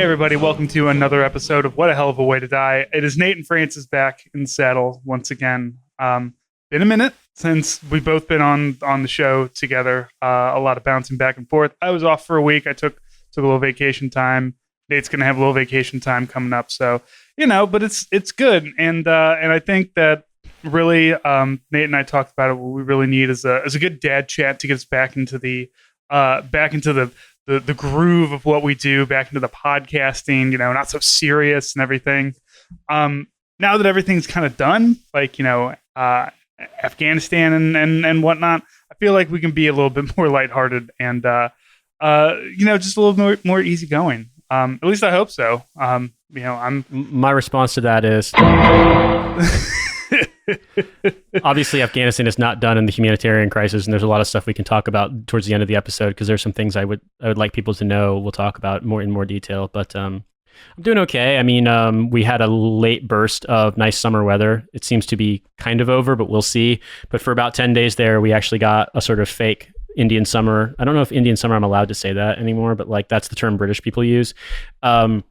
Hey everybody, welcome to another episode of What a Hell of a Way to Die. It is Nate and Francis back in the saddle once again. Been a minute since we've both been on the show together. A lot of bouncing back and forth. I was off for a week. I took a little vacation time. Nate's gonna have a little vacation time coming up, so but it's good. And I think that really, Nate and I talked about it. What we really need is a good dad chat to get us back into the groove of what we do, back into the podcasting, not so serious and everything. Now that everything's kind of done, like, Afghanistan and whatnot, I feel like we can be a little bit more lighthearted and, just a little more easygoing. At least I hope so. My response to that is obviously Afghanistan is not done in the humanitarian crisis, and there's a lot of stuff we can talk about towards the end of the episode because there's some things I would like people to know. We'll talk about more in more detail, but I'm doing okay. I mean, we had a late burst of nice summer weather. It seems to be kind of over, but we'll see. But for about 10 days there, we actually got a sort of fake Indian summer. I don't know if Indian summer, I'm allowed to say that anymore, but like that's the term British people use. And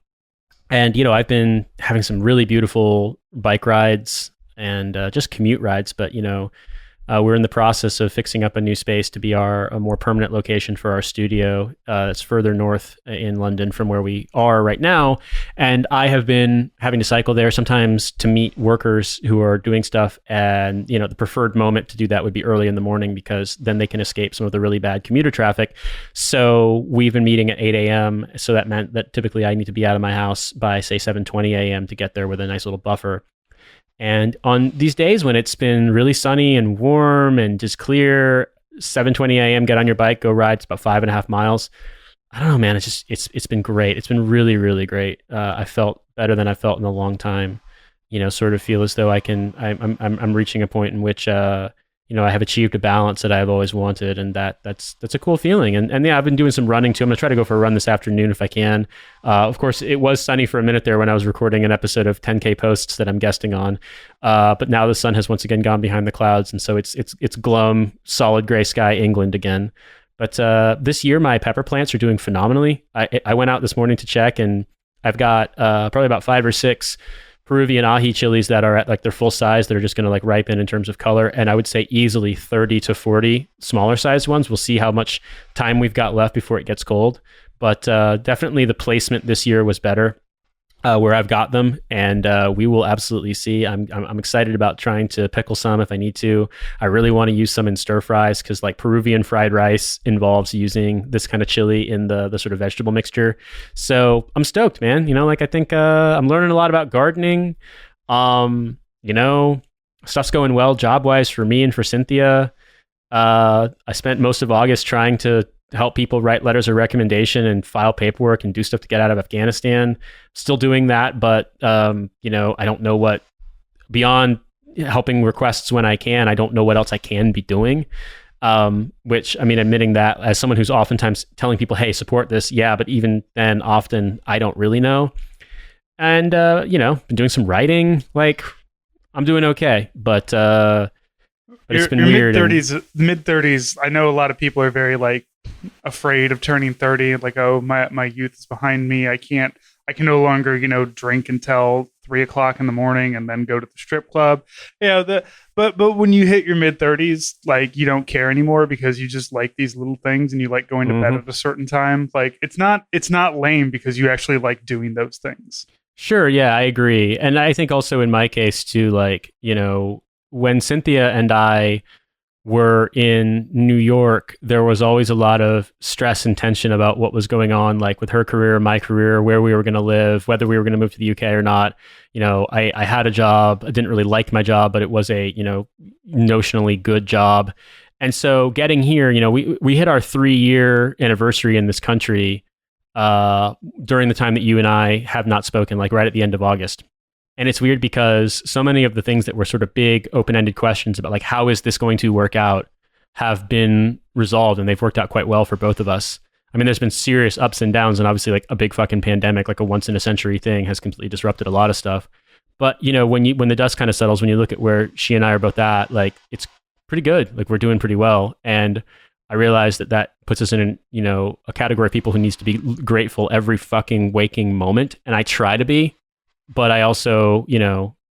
I've been having some really beautiful bike rides and just commute rides, but we're in the process of fixing up a new space to be a more permanent location for our studio. It's further north in London from where we are right now, and I have been having to cycle there sometimes to meet workers who are doing stuff, and the preferred moment to do that would be early in the morning because then they can escape some of the really bad commuter traffic. So we've been meeting at 8 a.m. So that meant that typically I need to be out of my house by say 7:20 a.m. to get there with a nice little buffer. And on theen days when it's been really sunny and warm and just clear, 7:20 a.m., get on your bike, go ride. It's about 5.5 miles. I don't know, man. It's been great. It's been really, really great. I felt better than I felt in a long time. Sort of feel as though I'm reaching a point in which I have achieved a balance that I've always wanted, and that's a cool feeling. And yeah, I've been doing some running too. I'm gonna try to go for a run this afternoon if I can. Of course, it was sunny for a minute there when I was recording an episode of 10K Posts that I'm guesting on. But now the sun has once again gone behind the clouds, and so it's glum, solid gray sky England again. But this year, my pepper plants are doing phenomenally. I went out this morning to check, and I've got probably about 5 or 6 Peruvian ají chilies that are at like their full size that are just going to like ripen in terms of color. And I would say easily 30 to 40 smaller sized ones. We'll see how much time we've got left before it gets cold. But definitely the placement this year was better where I've got them. And we will absolutely see. I'm excited about trying to pickle some if I need to. I really want to use some in stir fries because like Peruvian fried rice involves using this kind of chili in the sort of vegetable mixture. So I'm stoked, man. I think I'm learning a lot about gardening. Stuff's going well job-wise for me and for Cynthia. I spent most of August trying to help people write letters of recommendation and file paperwork and do stuff to get out of Afghanistan. Still doing that, but I don't know what, beyond helping requests when I can, I don't know what else I can be doing. Which, admitting that as someone who's oftentimes telling people, hey, support this. Yeah, but even then, often I don't really know. And, been doing some writing. Like, I'm doing okay, but it's been weird. Mid 30s. I know a lot of people are very like afraid of turning 30. Like, oh, my youth is behind me. I can no longer, drink until 3 o'clock in the morning and then go to the strip club. Yeah. But when you hit your mid 30s, like you don't care anymore because you just like these little things and you like going to bed at a certain time. Like it's not lame because you actually like doing those things. Sure. Yeah, I agree. And I think also in my case too, like, when Cynthia and I were in New York, there was always a lot of stress and tension about what was going on, like with her career, my career, where we were going to live, whether we were going to move to the UK or not. I had a job. I didn't really like my job, but it was a, notionally good job. And so getting here, we hit our 3-year anniversary in this country during the time that you and I have not spoken, like right at the end of August. And it's weird because so many of the things that were sort of big open-ended questions about like, how is this going to work out, have been resolved, and they've worked out quite well for both of us. There's been serious ups and downs, and obviously like a big fucking pandemic, like a once in a century thing, has completely disrupted a lot of stuff. But when the dust kind of settles, when you look at where she and I are both at, like it's pretty good. Like we're doing pretty well. And I realize that puts us in, a category of people who needs to be grateful every fucking waking moment. And I try to be, but I also,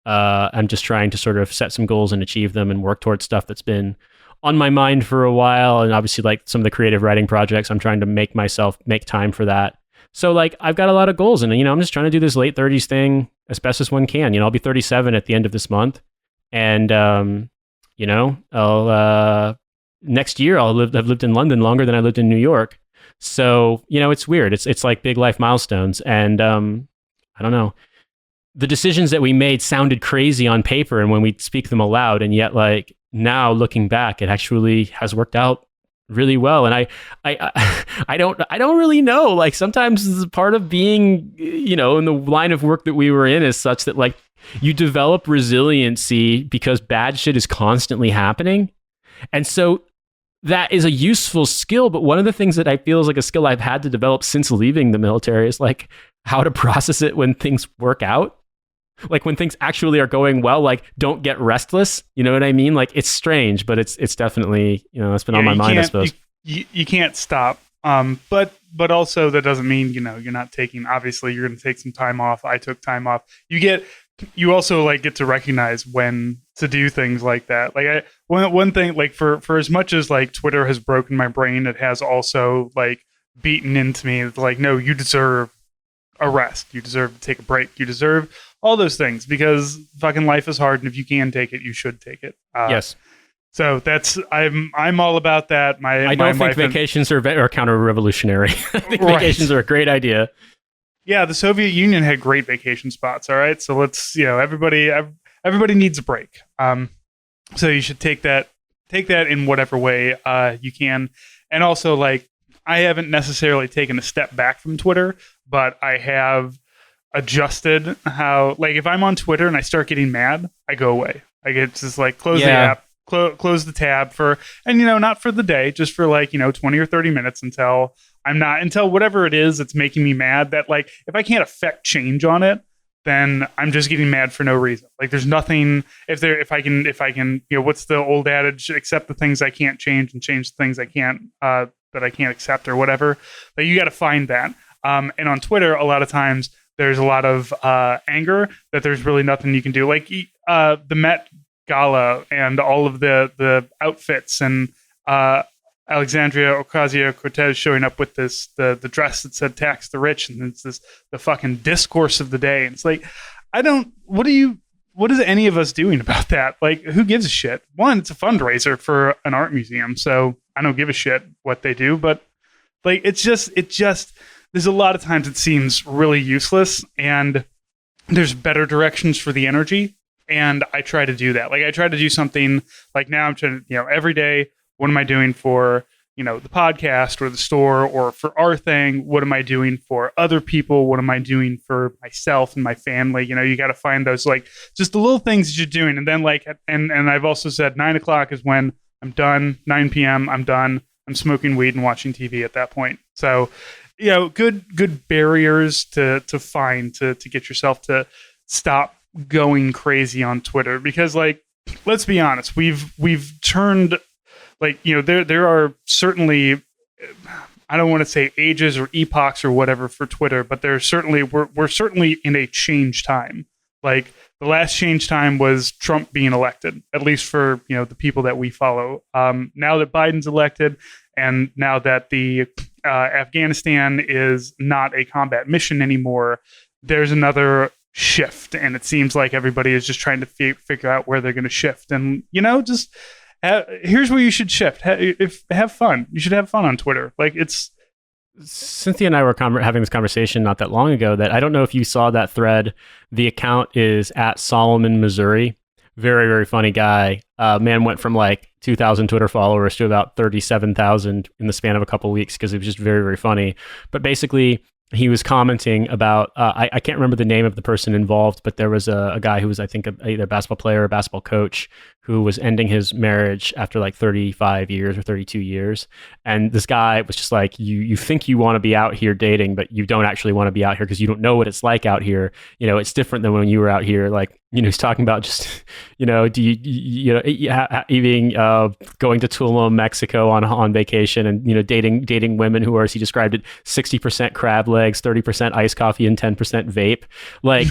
I'm just trying to sort of set some goals and achieve them and work towards stuff that's been on my mind for a while. And obviously like some of the creative writing projects, I'm trying to make myself make time for that. So like I've got a lot of goals and, I'm just trying to do this late 30s thing as best as one can. I'll be 37 at the end of this month. And, I'll, next year I've lived in London longer than I lived in New York. So, it's weird. It's like big life milestones. And I don't know. The decisions that we made sounded crazy on paper and when we speak them aloud. And yet like now looking back, it actually has worked out really well. And I don't really know. Like sometimes part of being, in the line of work that we were in is such that like you develop resiliency because bad shit is constantly happening. And so that is a useful skill. But one of the things that I feel is like a skill I've had to develop since leaving the military is like how to process it when things work out. Like when things actually are going well, like don't get restless. You know what I mean? Like it's strange, but it's definitely, it's been on my mind, I suppose. You can't stop. But also that doesn't mean, you're not taking, obviously you're going to take some time off. I took time off. You also like get to recognize when to do things like that. Like one thing, like for as much as like Twitter has broken my brain, it has also like beaten into me. It's like, no, you deserve a rest. You deserve to take a break. You deserve all those things because fucking life is hard. And if you can take it, you should take it. Yes. So I'm all about that. I don't think vacations are counter-revolutionary. I think vacations are a great idea. Yeah, the Soviet Union had great vacation spots. All right, so let's everybody needs a break. So you should take that in whatever way you can. And also, like, I haven't necessarily taken a step back from Twitter, but I have adjusted how, like, if I'm on Twitter and I start getting mad, I go away. I get just like close the app. Close the tab and not for the day, just for like 20 or 30 minutes until whatever it is that's making me mad, that like if I can't affect change on it, then I'm just getting mad for no reason. Like there's nothing if I can what's the old adage, accept the things I can't change and change the things I can't that I can't accept or whatever. But you got to find that. And on Twitter a lot of times there's a lot of anger that there's really nothing you can do. Like the Met Gala and all of the outfits and Alexandria Ocasio-Cortez showing up with the dress that said tax the rich, and it's the fucking discourse of the day. And it's like, what is any of us doing about that? Like, who gives a shit? One, it's a fundraiser for an art museum, so I don't give a shit what they do, but like it just there's a lot of times it seems really useless, and there's better directions for the energy. And I try to do that. Like I try to do something like now I'm trying to, every day, what am I doing for, the podcast or the store or for our thing? What am I doing for other people? What am I doing for myself and my family? You got to find those, like just the little things that you're doing. And then like, and I've also said 9:00 is when I'm done. 9 p.m. I'm done. I'm smoking weed and watching TV at that point. So, good barriers to find to get yourself to stop going crazy on Twitter, because like let's be honest, we've turned like there are certainly, I don't want to say ages or epochs or whatever for Twitter, but there's certainly we're certainly in a change time. Like the last change time was Trump being elected, at least for the people that we follow. Now that Biden's elected, and now that the Afghanistan is not a combat mission anymore, there's another shift, and it seems like everybody is just trying to figure out where they're going to shift. And just here's where you should shift. Have fun. You should have fun on Twitter. Like it's Cynthia and I were having this conversation not that long ago that I don't know if you saw that thread. The account is at Solomon, Missouri. Very, very funny guy. Man went from like 2,000 Twitter followers to about 37,000 in the span of a couple of weeks because it was just very, very funny. But basically, he was commenting about, I can't remember the name of the person involved, but there was a guy who was, I think, either a basketball player or a basketball coach who was ending his marriage after like 35 years or 32 years. And this guy was just like, you think you want to be out here dating, but you don't actually want to be out here because you don't know what it's like out here. You know, it's different than when you were out here. Like, you know, he's talking about just, you know, eating, going to Tulum, Mexico on vacation, and, you know, dating women who are, as he described it, 60% crab legs, 30% iced coffee, and 10% vape. Like,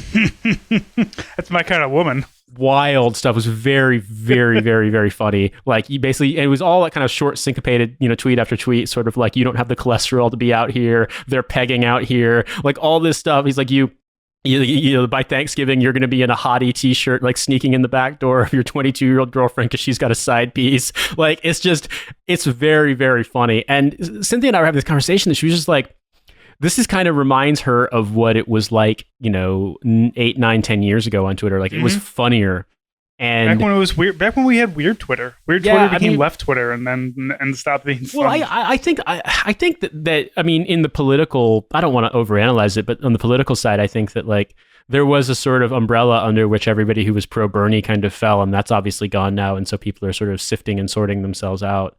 that's my kind of woman. Wild stuff. Was very, very, very, very funny. Like, you basically, it was all that kind of short syncopated, you know, tweet after tweet, sort of like, you don't have the cholesterol to be out here, they're pegging out here, like all this stuff. He's like, you know, by Thanksgiving, you're going to be in a hottie t-shirt, like sneaking in the back door of your 22-year-old girlfriend because she's got a side piece. Like, it's very, very funny. And Cynthia and I were having this conversation that she was just like, this is kind of reminds her of what it was like, you know, 8, 9, 10 years ago on Twitter. Like, it was funnier. And back when it was weird, back when we had weird Twitter. Twitter became left Twitter and stopped being fun. Well, I think that I mean, in the political, I don't want to overanalyze it, but on the political side, I think that like there was a sort of umbrella under which everybody who was pro Bernie kind of fell, and that's obviously gone now. And so people are sort of sifting and sorting themselves out,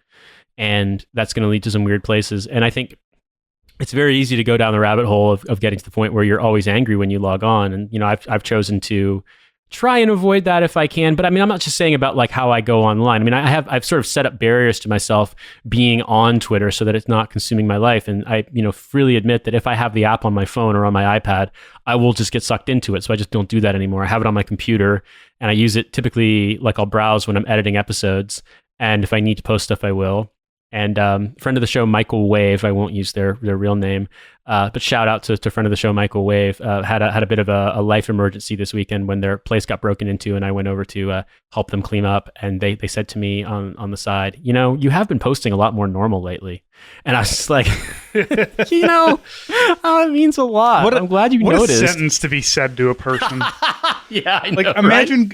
and that's going to lead to some weird places. And I think it's very easy to go down the rabbit hole of getting to the point where you're always angry when you log on. And, you know, I've chosen to try and avoid that if I can. But I mean, I'm not just saying about like how I go online. I mean, I've sort of set up barriers to myself being on Twitter so that it's not consuming my life. And I, you know, freely admit that if I have the app on my phone or on my iPad, I will just get sucked into it. So I just don't do that anymore. I have it on my computer and I use it typically, like I'll browse when I'm editing episodes. And if I need to post stuff, I will. And friend of the show, Michael Wave, I won't use their real name, but shout out to friend of the show, Michael Wave, had a bit of a life emergency this weekend when their place got broken into, and I went over to help them clean up. And they said to me on the side, you know, you have been posting a lot more normal lately. And I was just like, you know, it means a lot. I'm glad you noticed. What a sentence to be said to a person. Yeah, I like know,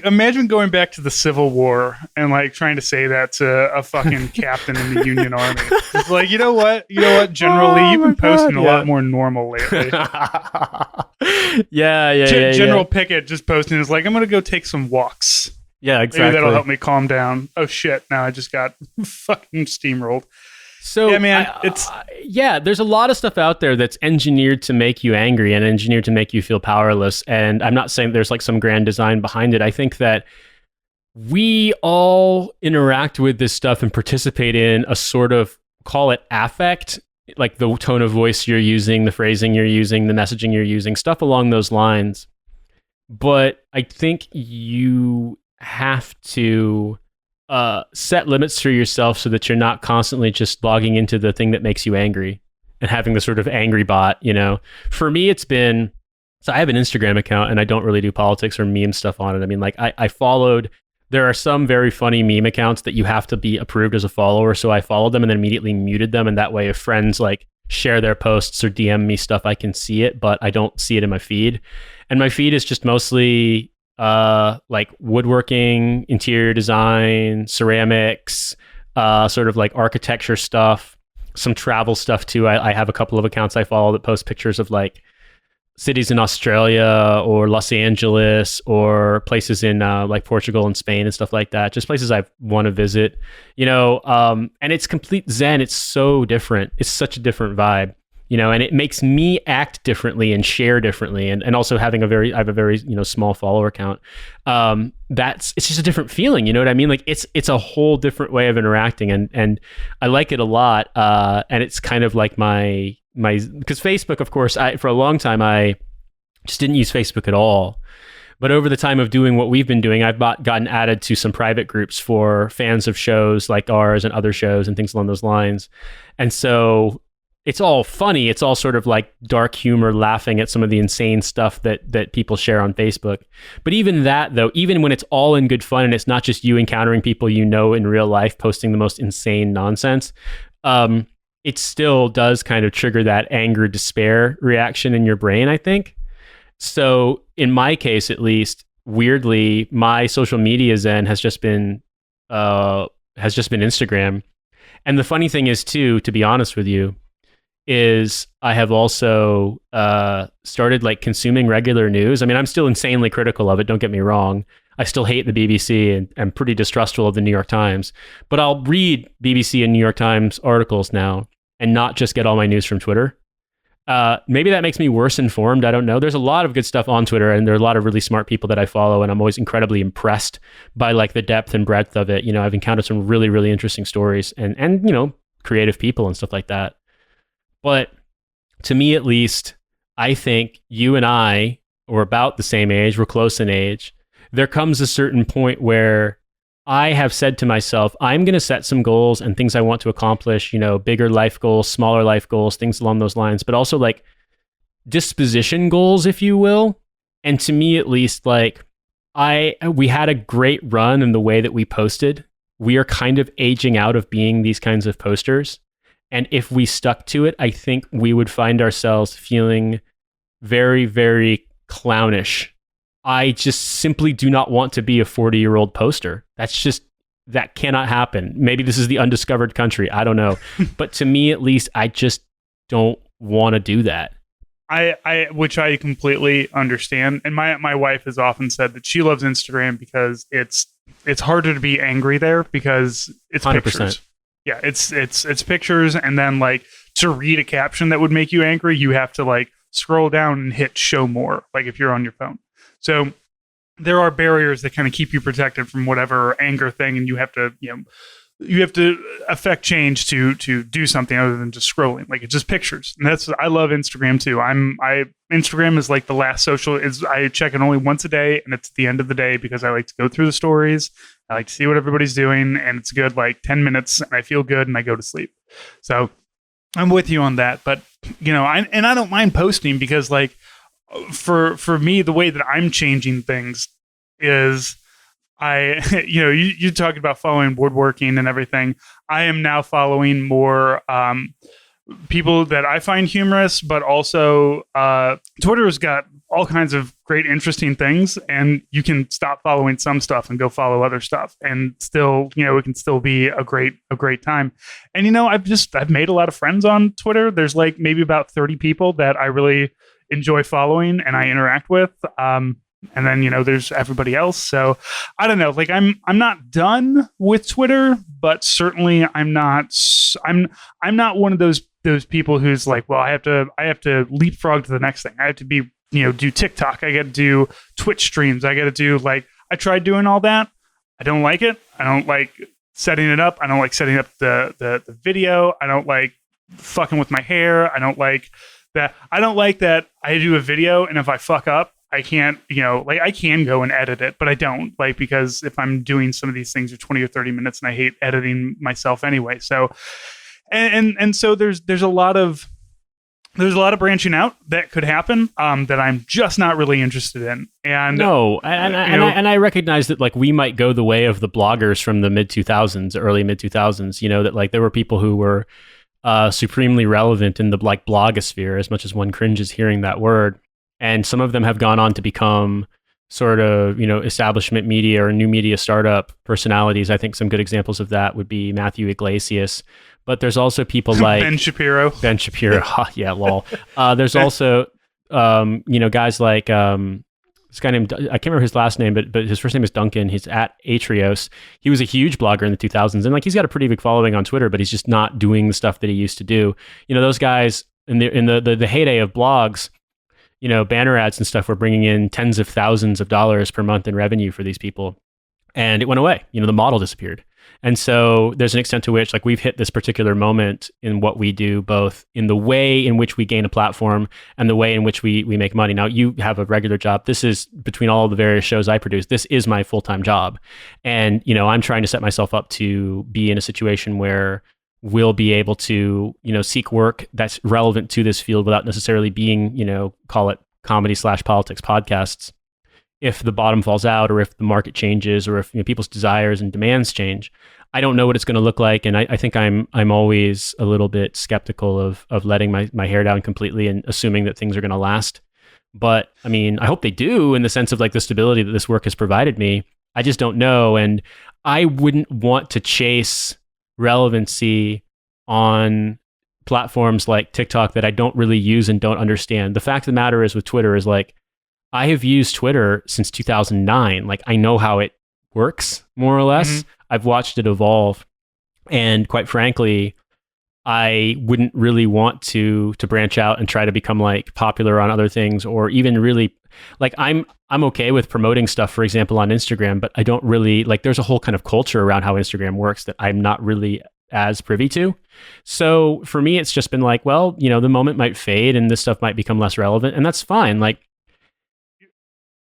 imagine going back to the Civil War and like trying to say that to a fucking captain in the Union Army. It's like, you know what, General Lee, you've been posting a lot more normal lately. General Pickett just posting is like, I'm gonna go take some walks. Yeah, exactly. Maybe that'll help me calm down. Oh shit! Now I just got fucking steamrolled. So yeah, man, there's a lot of stuff out there that's engineered to make you angry and engineered to make you feel powerless. And I'm not saying there's like some grand design behind it. I think that we all interact with this stuff and participate in a sort of, call it affect, like the tone of voice you're using, the phrasing you're using, the messaging you're using, stuff along those lines. But I think you have to set limits for yourself so that you're not constantly just logging into the thing that makes you angry and having the sort of angry bot, you know. For me, it's been, so I have an Instagram account and I don't really do politics or meme stuff on it. I mean, like I followed, there are some very funny meme accounts that you have to be approved as a follower. So I followed them and then immediately muted them. And that way if friends like share their posts or DM me stuff, I can see it, but I don't see it in my feed. And my feed is just mostly like woodworking, interior design, ceramics, sort of like architecture stuff, some travel stuff too. I have a couple of accounts I follow that post pictures of like cities in Australia or Los Angeles or places in like Portugal and Spain and stuff like that. Just places I want to visit, you know, and it's complete Zen. It's so different. It's such a different vibe. You know, and it makes me act differently and share differently. And also having I have a very, you know, small follower count. It's just a different feeling. You know what I mean? Like it's a whole different way of interacting. And I like it a lot. And it's kind of like my, because Facebook, of course, for a long time, I just didn't use Facebook at all. But over the time of doing what we've been doing, I've gotten added to some private groups for fans of shows like ours and other shows and things along those lines. And so it's all funny. It's all sort of like dark humor, laughing at some of the insane stuff that people share on Facebook. But even that, though, even when it's all in good fun and it's not just you encountering people you know in real life posting the most insane nonsense, it still does kind of trigger that anger, despair reaction in your brain, I think. So in my case, at least, weirdly, my social media zen has just been Instagram. And the funny thing is, too, to be honest with you, is I have also started like consuming regular news. I mean, I'm still insanely critical of it, don't get me wrong, I still hate the BBC and I'm pretty distrustful of the New York Times, but I'll read BBC and New York Times articles now and not just get all my news from Twitter. Maybe that makes me worse informed. I don't know. There's a lot of good stuff on Twitter, and there are a lot of really smart people that I follow, and I'm always incredibly impressed by like the depth and breadth of it. You know, I've encountered some really, really interesting stories and you know, creative people and stuff like that. But to me, at least, I think you and I were about the same age. We're close in age. There comes a certain point where I have said to myself, I'm going to set some goals and things I want to accomplish, you know, bigger life goals, smaller life goals, things along those lines, but also like disposition goals, if you will. And to me, at least, like we had a great run in the way that we posted. We are kind of aging out of being these kinds of posters. And if we stuck to it, I think we would find ourselves feeling very, very clownish. I just simply do not want to be a 40-year-old poster. That cannot happen. Maybe this is the undiscovered country. I don't know. But to me, at least, I just don't want to do that. Which I completely understand. And my wife has often said that she loves Instagram because it's harder to be angry there because it's 100%. Pictures. Yeah, it's pictures, and then like to read a caption that would make you angry, you have to like scroll down and hit show more, like if you're on your phone. So there are barriers that kind of keep you protected from whatever anger thing, and you have to affect change to do something other than just scrolling. Like it's just pictures, and I love Instagram too. Instagram is like the last social. I check it only once a day, and it's at the end of the day because I like to go through the stories. I like to see what everybody's doing, and it's good like 10 minutes, and I feel good, and I go to sleep. So I'm with you on that, but you know, I don't mind posting because like. For me, the way that I'm changing things is you talked about following woodworking and everything. I am now following more people that I find humorous, but also Twitter's got all kinds of great, interesting things, and you can stop following some stuff and go follow other stuff, and still, you know, it can still be a great time. And you know, I've made a lot of friends on Twitter. There's like maybe about 30 people that I really enjoy following and I interact with. And then, you know, there's everybody else. So I don't know, like I'm not done with Twitter, but certainly I'm not one of those people who's like, well, I have to leapfrog to the next thing. I have to be, you know, do TikTok. I got to do Twitch streams. I got to do like, I tried doing all that. I don't like it. I don't like setting it up. I don't like setting up the video. I don't like fucking with my hair. I don't like that I do a video, and if I fuck up, I can't, you know, like I can go and edit it, but I don't, like, because if I'm doing some of these things are 20 or 30 minutes and I hate editing myself anyway. So, and so there's a lot of branching out that could happen that I'm just not really interested in. And no, and I recognize that like we might go the way of the bloggers from the early mid 2000s, you know, that like there were people who were supremely relevant in the like blogosphere, as much as one cringes hearing that word. And some of them have gone on to become sort of, you know, establishment media or new media startup personalities. I think some good examples of that would be Matthew Iglesias. But there's also people like Ben Shapiro. Yeah, lol. There's also, you know, guys like this guy named, I can't remember his last name, but his first name is Duncan. He's at Atrios. He was a huge blogger in the 2000s, and like he's got a pretty big following on Twitter, but he's just not doing the stuff that he used to do. You know, those guys in the heyday of blogs, you know, banner ads and stuff were bringing in tens of thousands of dollars per month in revenue for these people, and it went away. You know, the model disappeared. And so there's an extent to which like we've hit this particular moment in what we do, both in the way in which we gain a platform and the way in which we make money. Now you have a regular job. This is, between all of the various shows I produce, this is my full-time job. And, you know, I'm trying to set myself up to be in a situation where we'll be able to, you know, seek work that's relevant to this field without necessarily being, you know, call it comedy/politics podcasts. If the bottom falls out, or if the market changes, or if, you know, people's desires and demands change, I don't know what it's going to look like. And I think I'm always a little bit skeptical of letting my hair down completely and assuming that things are going to last. But I mean, I hope they do, in the sense of like the stability that this work has provided me. I just don't know. And I wouldn't want to chase relevancy on platforms like TikTok that I don't really use and don't understand. The fact of the matter is with Twitter is like, I have used Twitter since 2009. Like, I know how it works, more or less. Mhm. I've watched it evolve. And quite frankly, I wouldn't really want to branch out and try to become like popular on other things, or even really like I'm okay with promoting stuff, for example, on Instagram, but I don't really like, there's a whole kind of culture around how Instagram works that I'm not really as privy to. So for me, it's just been like, well, you know, the moment might fade and this stuff might become less relevant, and that's fine. Like,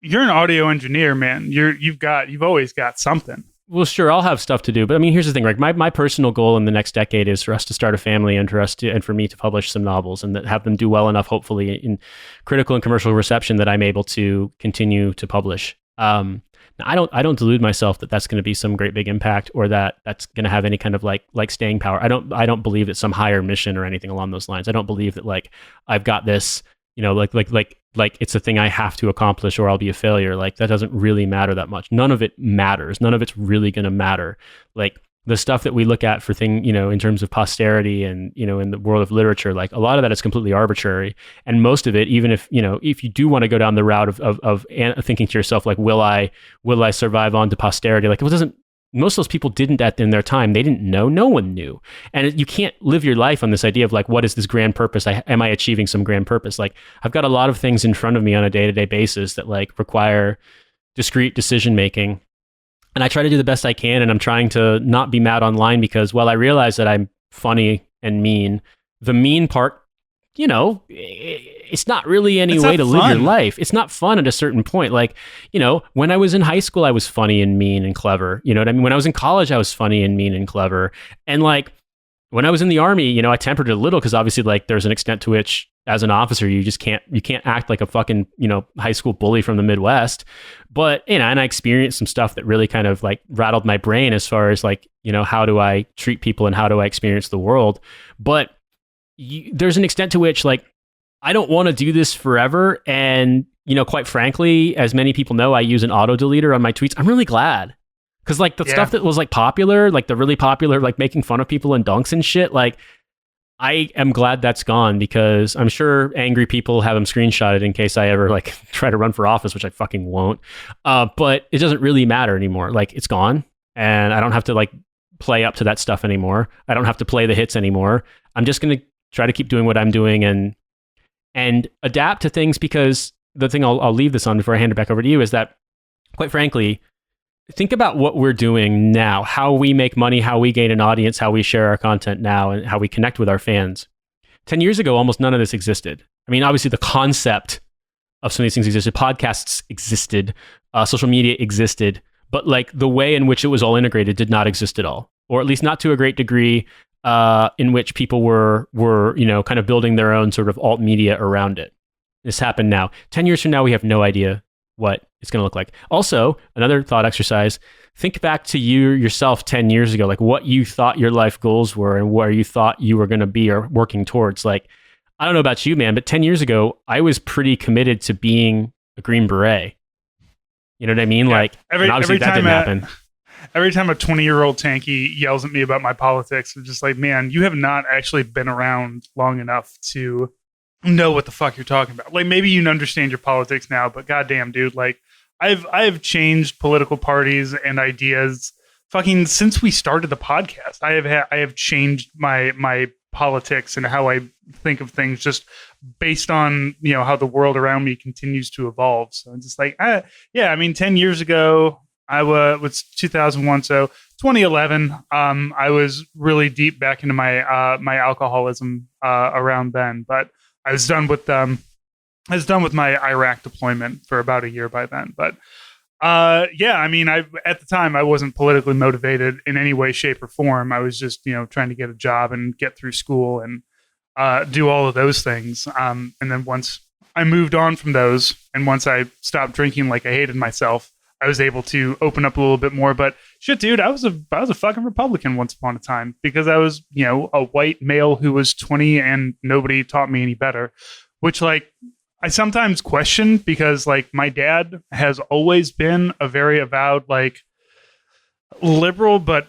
You're an audio engineer, man. You've always got something. well, sure, I'll have stuff to do, but I mean, here's the thing: like, my personal goal in the next decade is for us to start a family, and for me to publish some novels, and that have them do well enough, hopefully, in critical and commercial reception, that I'm able to continue to publish. I don't delude myself that that's going to be some great big impact, or that that's going to have any kind of like staying power. I don't believe it's some higher mission or anything along those lines. I don't believe that like I've got this, you know, like it's a thing I have to accomplish or I'll be a failure. Like, that doesn't really matter that much. None of it matters. None of it's really going to matter. Like, the stuff that we look at for you know, in terms of posterity and, you know, in the world of literature, like, a lot of that is completely arbitrary. And most of it, even if, you know, if you do want to go down the route of thinking to yourself, like, will I survive on to posterity? Like, it doesn't, most of those people didn't in their time. They didn't know. No one knew. And you can't live your life on this idea of like, what is this grand purpose? Am I achieving some grand purpose? Like, I've got a lot of things in front of me on a day-to-day basis that like require discrete decision making. And I try to do the best I can. And I'm trying to not be mad online, because while I realize that I'm funny and mean, the mean part, you know, it's not really any way to live your life. It's not fun at a certain point. Like, you know, when I was in high school, I was funny and mean and clever. You know what I mean? When I was in college, I was funny and mean and clever. And like, when I was in the Army, you know, I tempered it a little, because obviously, like, there's an extent to which, as an officer, you can't act like a fucking, you know, high school bully from the Midwest. But, you know, and I experienced some stuff that really kind of like rattled my brain as far as like, you know, how do I treat people and how do I experience the world? But there's an extent to which, like, I don't want to do this forever. And, you know, quite frankly, as many people know, I use an auto deleter on my tweets. I'm really glad. Because like the stuff that was like popular, like the really popular, like making fun of people and dunks and shit, like, I am glad that's gone, because I'm sure angry people have them screenshotted in case I ever like try to run for office, which I fucking won't. But it doesn't really matter anymore. Like, it's gone, and I don't have to like play up to that stuff anymore. I don't have to play the hits anymore. I'm just going to try to keep doing what I'm doing and adapt to things, because the thing I'll leave this on before I hand it back over to you is that, quite frankly, think about what we're doing now, how we make money, how we gain an audience, how we share our content now, and how we connect with our fans. 10 years ago, almost none of this existed. I mean, obviously the concept of some of these things existed. Podcasts existed, social media existed, but like the way in which it was all integrated did not exist at all, or at least not to a great degree, in which people were, you know, kind of building their own sort of alt media around it. This happened now. 10 years from now, we have no idea what it's going to look like. Also, another thought exercise, think back to yourself 10 years ago, like what you thought your life goals were and where you thought you were going to be or working towards. Like, I don't know about you, man, but 10 years ago, I was pretty committed to being a Green Beret. You know what I mean? Yeah. Like, obviously that didn't happen. Every time a 20-year-old tanky yells at me about my politics, I'm just like, man, you have not actually been around long enough to know what the fuck you're talking about. Like, maybe you understand your politics now, but goddamn, dude, like, I've changed political parties and ideas fucking since we started the podcast. I have changed my politics and how I think of things just based on, you know, how the world around me continues to evolve. So I'm just like, yeah, I mean, 10 years ago, I was 2001, so 2011. I was really deep back into my my alcoholism around then, but I was done with my Iraq deployment for about a year by then. But yeah, I mean, at the time I wasn't politically motivated in any way, shape, or form. I was just, you know, trying to get a job and get through school and do all of those things. And then once I moved on from those, and once I stopped drinking like I hated myself, I was able to open up a little bit more. But shit, dude, I was a fucking Republican once upon a time, because I was, you know, a white male who was 20 and nobody taught me any better, which, like, I sometimes question, because like my dad has always been a very avowed, like, liberal, but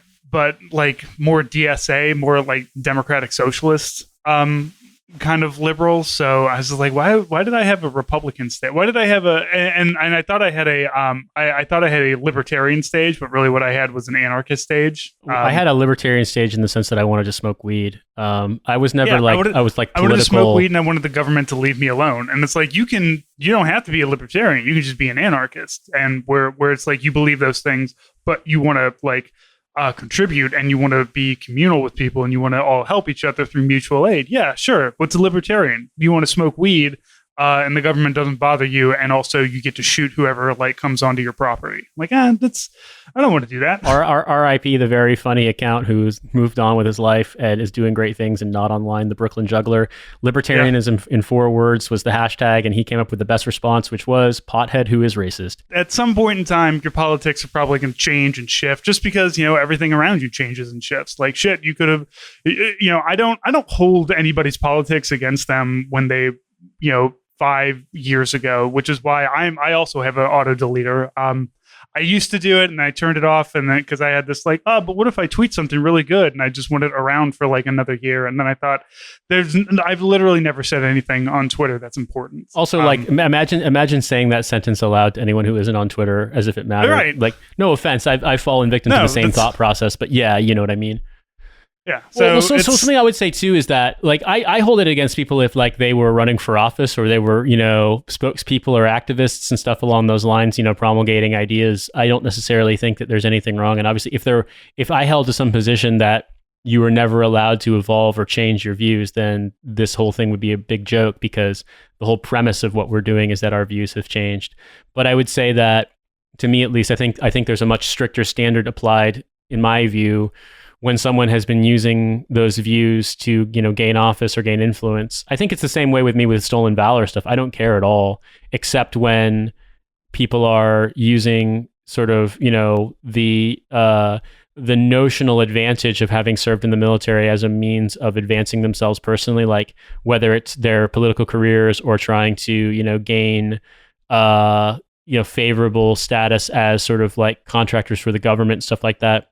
like more DSA, more like democratic socialist, kind of liberal, so I was like, why did I have a Republican stage? Why did I have and I thought I had I thought I had a libertarian stage, but really what I had was an anarchist stage. I had a libertarian stage in the sense that I wanted to smoke weed. I was never I was like political. I wanted to smoke weed and I wanted the government to leave me alone. And it's like, you don't have to be a libertarian. You can just be an anarchist, and where it's like you believe those things, but you want to like contribute, and you want to be communal with people, and you want to all help each other through mutual aid. Yeah, sure. What's a libertarian? You want to smoke weed, and the government doesn't bother you, and also you get to shoot whoever like comes onto your property. Like, I don't want to do that. R.I.P. the very funny account who's moved on with his life and is doing great things and not online. The Brooklyn Juggler. Libertarianism in 4 words was the hashtag, and he came up with the best response, which was pothead who is racist. At some point in time, your politics are probably going to change and shift, just because everything around you changes and shifts. Like shit, you could have, I don't hold anybody's politics against them when they, 5 years ago, which is why I also have an auto deleter. I used to do it and I turned it off, and then because I had this like, but what if I tweet something really good, and I just want it around for like another year, and then I thought, I've literally never said anything on Twitter that's important. Also, like imagine saying that sentence aloud to anyone who isn't on Twitter, as if it mattered. Right. Like, no offense, I've fallen victim to the same thought process, but yeah, you know what I mean. Yeah. So something I would say too is that like I hold it against people if like they were running for office, or they were, spokespeople or activists and stuff along those lines, promulgating ideas. I don't necessarily think that there's anything wrong. And obviously if I held to some position that you were never allowed to evolve or change your views, then this whole thing would be a big joke, because the whole premise of what we're doing is that our views have changed. But I would say that, to me at least, I think there's a much stricter standard applied, in my view, when someone has been using those views to, gain office or gain influence. I think it's the same way with me with stolen valor stuff. I don't care at all, except when people are using sort of, the notional advantage of having served in the military as a means of advancing themselves personally, like whether it's their political careers or trying to, gain, favorable status as sort of like contractors for the government, stuff like that.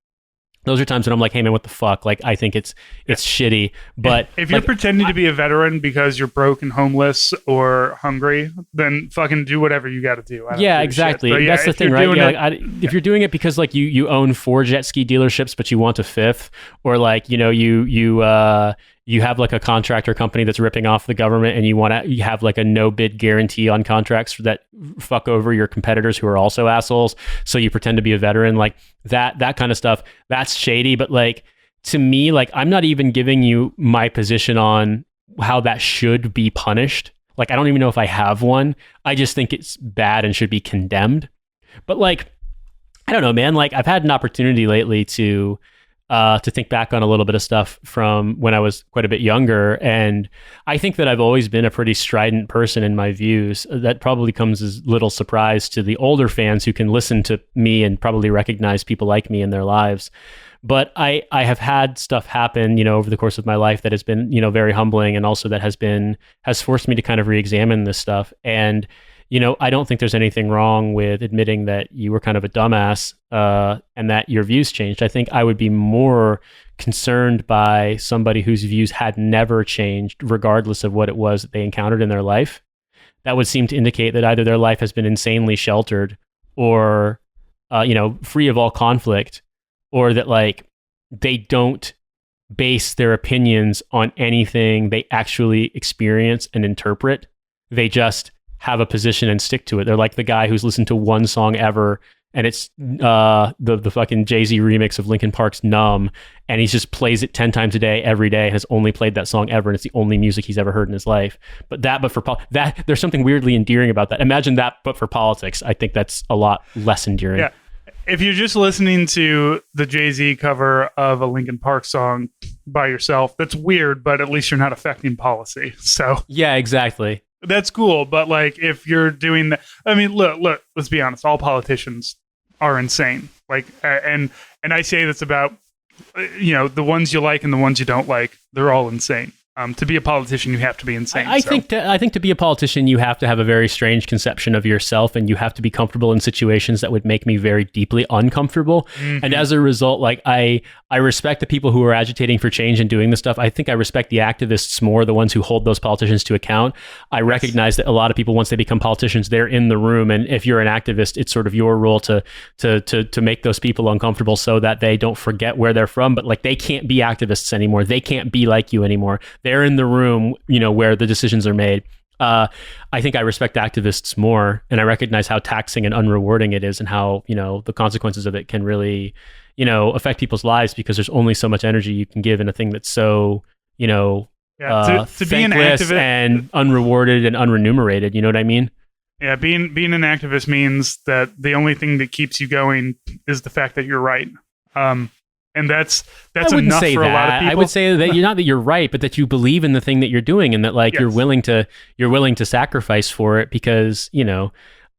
Those are times when I'm like, hey man, what the fuck? Like, I think it's shitty. But if you're pretending to be a veteran because you're broke and homeless or hungry, then fucking do whatever you got to do. Yeah, exactly. That's the thing, right? Yeah, if you're doing it because like you own 4 jet ski dealerships, but you want a 5th, or like, you have like a contractor company that's ripping off the government, and you have like a no bid guarantee on contracts that fuck over your competitors who are also assholes. So you pretend to be a veteran, like that kind of stuff. That's shady. But like, to me, like, I'm not even giving you my position on how that should be punished. Like, I don't even know if I have one. I just think it's bad and should be condemned. But like, I don't know, man. Like, I've had an opportunity lately to think back on a little bit of stuff from when I was quite a bit younger. And I think that I've always been a pretty strident person in my views. That probably comes as little surprise to the older fans who can listen to me and probably recognize people like me in their lives. But I have had stuff happen, over the course of my life that has been, very humbling, and also that has forced me to kind of re-examine this stuff. And I don't think there's anything wrong with admitting that you were kind of a dumbass and that your views changed. I think I would be more concerned by somebody whose views had never changed, regardless of what it was that they encountered in their life. That would seem to indicate that either their life has been insanely sheltered, or, free of all conflict, or that like they don't base their opinions on anything they actually experience and interpret. They just have a position and stick to it. They're like the guy who's listened to one song ever, and it's the fucking Jay-Z remix of Linkin Park's Numb, and he just plays it 10 times a day, every day, and has only played that song ever, and it's the only music he's ever heard in his life. But there's something weirdly endearing about that. Imagine that, but for politics. I think that's a lot less endearing. Yeah. If you're just listening to the Jay-Z cover of a Linkin Park song by yourself, that's weird, but at least you're not affecting policy. So yeah, exactly. That's cool. But like, if you're doing that, I mean, look, let's be honest. All politicians are insane. Like, and I say this about, the ones you like and the ones you don't like, they're all insane. To be a politician, you have to be insane. I think to be a politician, you have to have a very strange conception of yourself, and you have to be comfortable in situations that would make me very deeply uncomfortable. Mm-hmm. And as a result, like I respect the people who are agitating for change and doing this stuff. I think I respect the activists more, the ones who hold those politicians to account. I recognize that a lot of people, once they become politicians, they're in the room, and if you're an activist, it's sort of your role to make those people uncomfortable so that they don't forget where they're from. But like, they can't be activists anymore. They can't be like you anymore. They're in the room, where the decisions are made. I think I respect activists more, and I recognize how taxing and unrewarding it is, and how, the consequences of it can really, affect people's lives, because there's only so much energy you can give in a thing that's so, to be an activist and unrewarded and unremunerated. You know what I mean? Yeah, being an activist means that the only thing that keeps you going is the fact that you're right. And that's enough for a lot of people. I would say that not that you're right, but that you believe in the thing that you're doing, and that you're willing to sacrifice for it, because,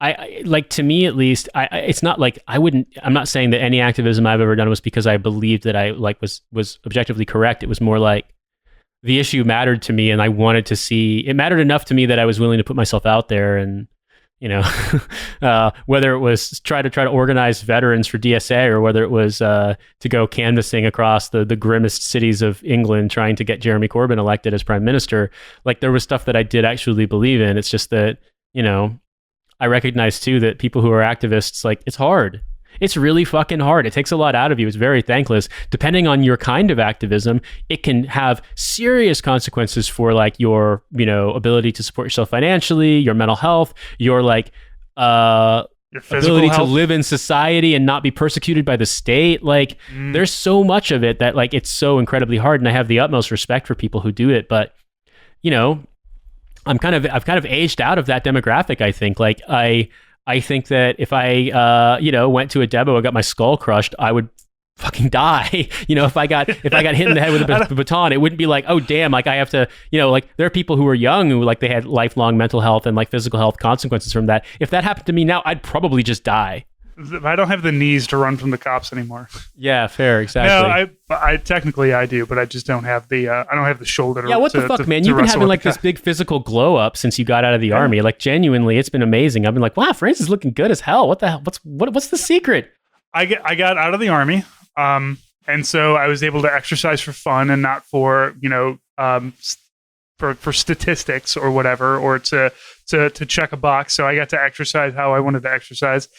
I like, to me at least, it's not like I'm not saying that any activism I've ever done was because I believed that I was objectively correct. It was more like the issue mattered to me, and I wanted to see it mattered enough to me that I was willing to put myself out there. And whether it was try to organize veterans for DSA, or whether it was to go canvassing across the grimmest cities of England trying to get Jeremy Corbyn elected as prime minister, like, there was stuff that I did actually believe in. It's just that, I recognize too that people who are activists, like, it's hard. It's really fucking hard. It takes a lot out of you. It's very thankless. Depending on your kind of activism, it can have serious consequences for, like, your, ability to support yourself financially, your mental health, your, like, your ability to live in society and not be persecuted by the state. Like, there's so much of it that, like, it's so incredibly hard. And I have the utmost respect for people who do it. But, I've kind of aged out of that demographic, I think. Like, I think that if I, went to a demo and got my skull crushed, I would fucking die. If I got hit in the head with a baton, it wouldn't be like, oh damn, like I have to, like, there are people who are young who, like, they had lifelong mental health and, like, physical health consequences from that. If that happened to me now, I'd probably just die. I don't have the knees to run from the cops anymore. Yeah, fair, exactly. No, I technically I do, but I just don't have the I don't have the shoulder. Yeah, what the fuck, man? You've been having, like, this big physical glow up since you got out of the army. Like, genuinely, it's been amazing. I've been like, wow, Francis is looking good as hell. What the hell? What's the secret? I got out of the army, and so I was able to exercise for fun and not for for statistics or whatever, or to check a box. So I got to exercise how I wanted to exercise.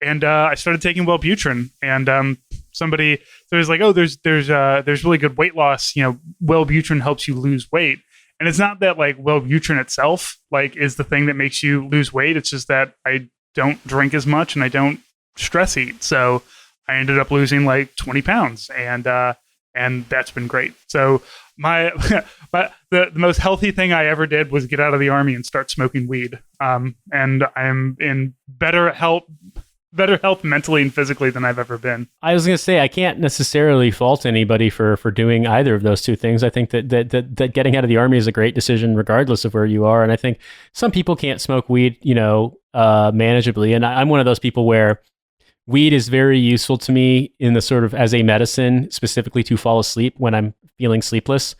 And I started taking Wellbutrin, and somebody was like, "Oh, there's really good weight loss. Wellbutrin helps you lose weight." And it's not that, like, Wellbutrin itself, like, is the thing that makes you lose weight. It's just that I don't drink as much and I don't stress eat. So I ended up losing like 20 pounds, and that's been great. So the most healthy thing I ever did was get out of the army and start smoking weed. And I'm in better health mentally and physically than I've ever been. I was going to say, I can't necessarily fault anybody for doing either of those two things. I think that getting out of the army is a great decision regardless of where you are. And I think some people can't smoke weed, manageably. And I'm one of those people where weed is very useful to me in the sort of as a medicine, specifically to fall asleep when I'm feeling sleepless.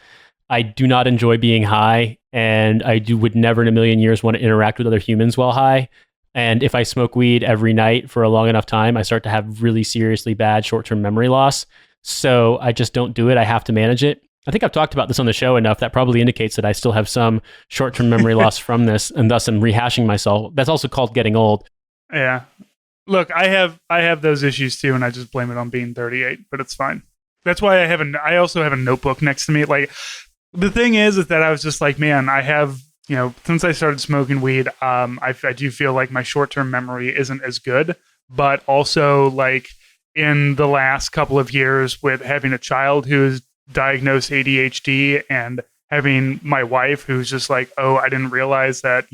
I do not enjoy being high, and I would never in a million years want to interact with other humans while high. And if I smoke weed every night for a long enough time, I start to have really seriously bad short-term memory loss. So I just don't do it. I have to manage it. I think I've talked about this on the show enough. That probably indicates that I still have some short-term memory loss from this, and thus I'm rehashing myself. That's also called getting old. Yeah. Look, I have those issues too, and I just blame it on being 38, but it's fine. That's why I also have a notebook next to me. Like, the thing is that I was just like, man, I have, since I started smoking weed, I do feel like my short-term memory isn't as good, but also, like, in the last couple of years with having a child who is diagnosed ADHD and having my wife who's just like, oh, I didn't realize that,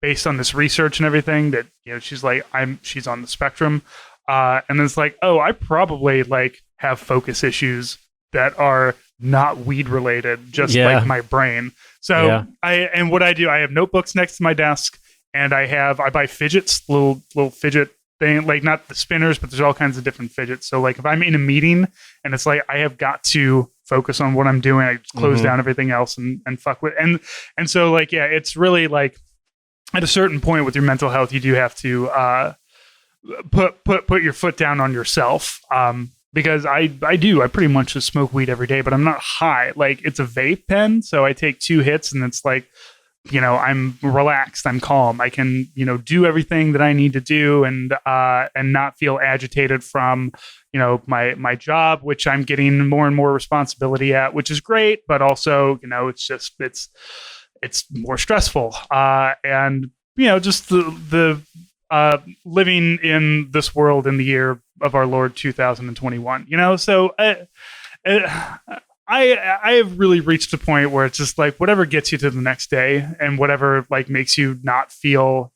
based on this research and everything that, she's like, she's on the spectrum. And then it's like, oh, I probably, like, have focus issues that are not weed related, just like my brain. So what I do, I have notebooks next to my desk, and I buy fidgets, little fidget thing, like not the spinners, but there's all kinds of different fidgets. So like if I'm in a meeting and it's like, I have got to focus on what I'm doing. I just close down everything else and fuck with, and so like, yeah, it's really like at a certain point with your mental health, you do have to, put your foot down on yourself. Because I pretty much just smoke weed every day, but I'm not high. Like, it's a vape pen, so I take 2 hits and it's like, you know, I'm relaxed, I'm calm. I can, you know, do everything that I need to do and not feel agitated from, you know, my job, which I'm getting more and more responsibility at, which is great, but also, you know, it's more stressful. And, you know, just the living in this world in the year of our Lord 2021, you know, so I have really reached a point where it's just like whatever gets you to the next day and whatever like makes you not feel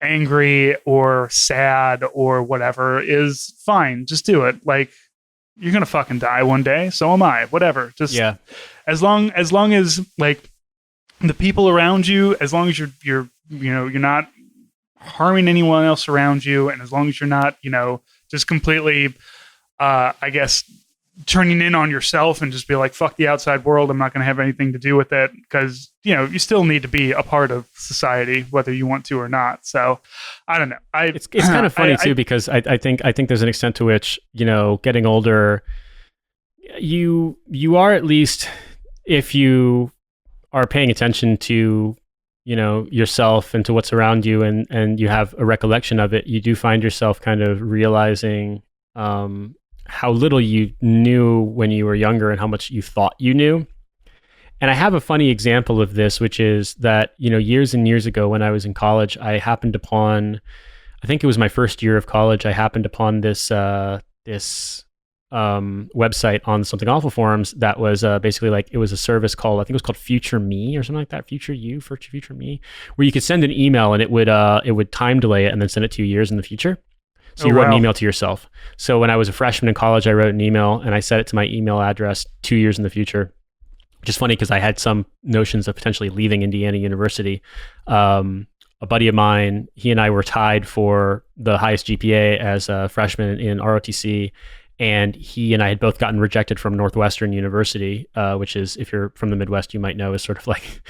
angry or sad or whatever is fine. Just do it. Like, you're gonna fucking die one day, so am I. Whatever. Just as long as like the people around you, as long as you're not harming anyone else around you, and as long as you're not, you know, just completely, I guess, turning in on yourself and just be like, fuck the outside world, I'm not going to have anything to do with it, because, you know, you still need to be a part of society, whether you want to or not. So I don't know. It's kind of funny too, because I think there's an extent to which, you know, getting older, you are, at least if you are paying attention to, you know, yourself and to what's around you, and you have a recollection of it, you do find yourself kind of realizing how little you knew when you were younger and how much you thought you knew. And I have a funny example of this, which is that, you know, years and years ago when I was in college, I happened upon, I think it was my first year of college, I happened upon this website on Something Awful forums that was basically like, it was a service called, I think it was called Future Me or something like that, Future Me, where you could send an email and it would time delay it and then send it 2 years in the future. So you wrote an email to yourself. So when I was a freshman in college, I wrote an email and I set it to my email address 2 years in the future, which is funny because I had some notions of potentially leaving Indiana University. A buddy of mine, he and I were tied for the highest GPA as a freshman in ROTC. And he and I had both gotten rejected from Northwestern University, which is, if you're from the Midwest, you might know, is sort of like